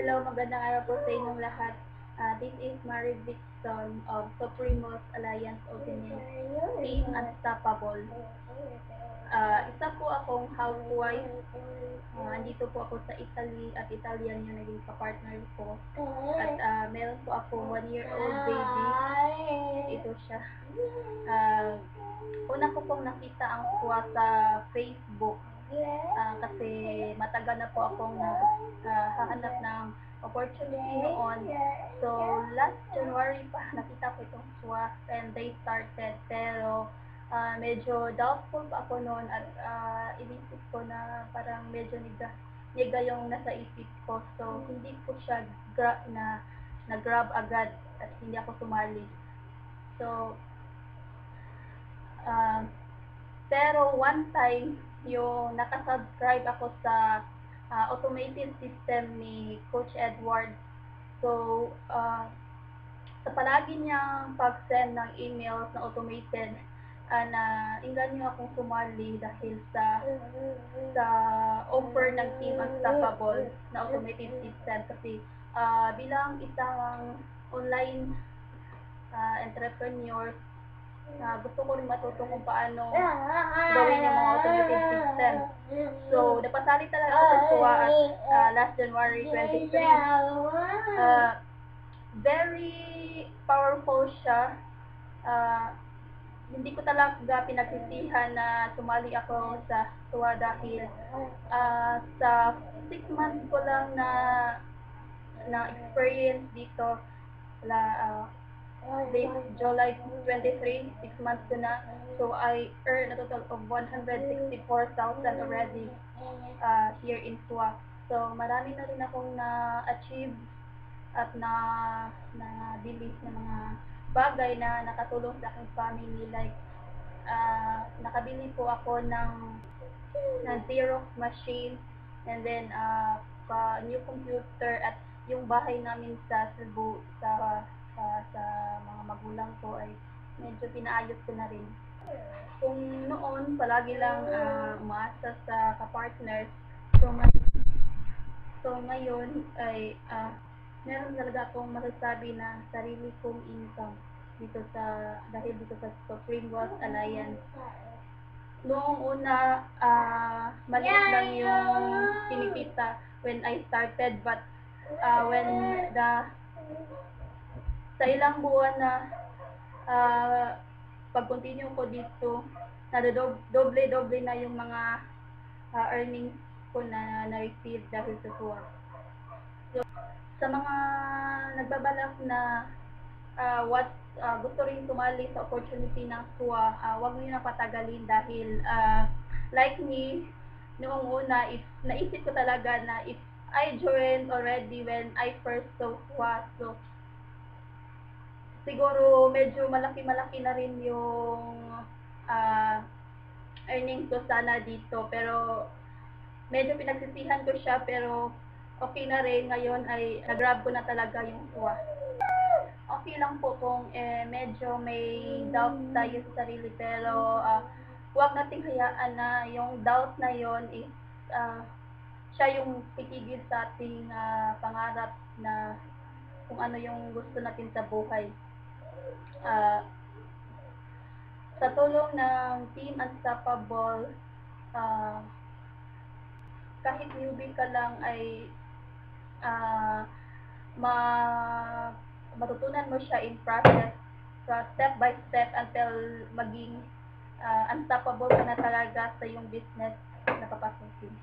Hello, magandang araw po sa inyong lahat. This is Mary Dixon of Supremos Alliance Ultimate Team Unstoppable. Isa po akong housewife. Andito po ako sa Italy at Italian yung naging kapartner ko. At meron po ako 1-year-old baby. Ito siya. Una ko pong nakita ang kuha sa Facebook. Kasi matagal na po akong hahanap ng opportunity noon. So, last January pa nakita ko itong SWA and they started. Pero, medyo doubtful pa ako noon at inisip ko na parang medyo niga yung nasa isip ko. So, hindi ko siya na-grab agad at hindi ako sumali. So, pero one time, yung nakasubscribe ako sa automated system ni Coach Edward. So, sa palagi niyang pag-send ng emails na automated, na inggan niyo akong sumali dahil sa offer ng Team Unstoppable na automated system. Kasi bilang isang online entrepreneur, gusto ko rin matuto kung paano gawin yung mga automated system. So, napasali talaga ako sa SWA at last January 23. Very powerful siya. Hindi ko talaga pinagsisihan na sumali ako sa SWA dahil sa 6 months ko lang na experience dito. This July 23, 6 months ko na. So, I earned a total of 164,000 already here in SWA. So, marami na rin akong na-achieve at na-bili ng mga bagay na nakatulong sa aking family. Like, nakabili po ako ng Xerox machine and then new computer at yung bahay namin sa Cebu sa mga magulang ko ay medyo pinaayos ko na rin. Kung noon palagi lang umaasa sa kapartners, so ngayon ay meron talaga akong masasabi na sarili kong income dahil dito sa Supremos Alliance. Noong una, maliit lang yung kinikita when I started, but when sa ilang buwan na pag-continue ko dito, doble na yung mga earnings ko na na-receive dahil sa SWA. So, sa mga nagbabalak na gusto rin sumali sa opportunity ng SWA, huwag niyo na patagalin dahil like me, noong una, naisip ko talaga na if I joined already when I first saw SWA, so siguro medyo malaki na rin yung earnings ko sana dito, pero medyo pinagsisihan ko siya, pero okay na rin. Ngayon ay nag-grab ko na talaga yung SWA. Okay lang po kung medyo may doubt tayo sa sarili, pero huwag nating hayaan na yung doubt na yon is siya yung titigil sa ating pangarap na kung ano yung gusto natin sa buhay. Sa tulong ng Team Unstoppable, kahit newbie ka lang ay matutunan mo siya in process, step by step until maging unstoppable ka na talaga sa yung business na papasukin.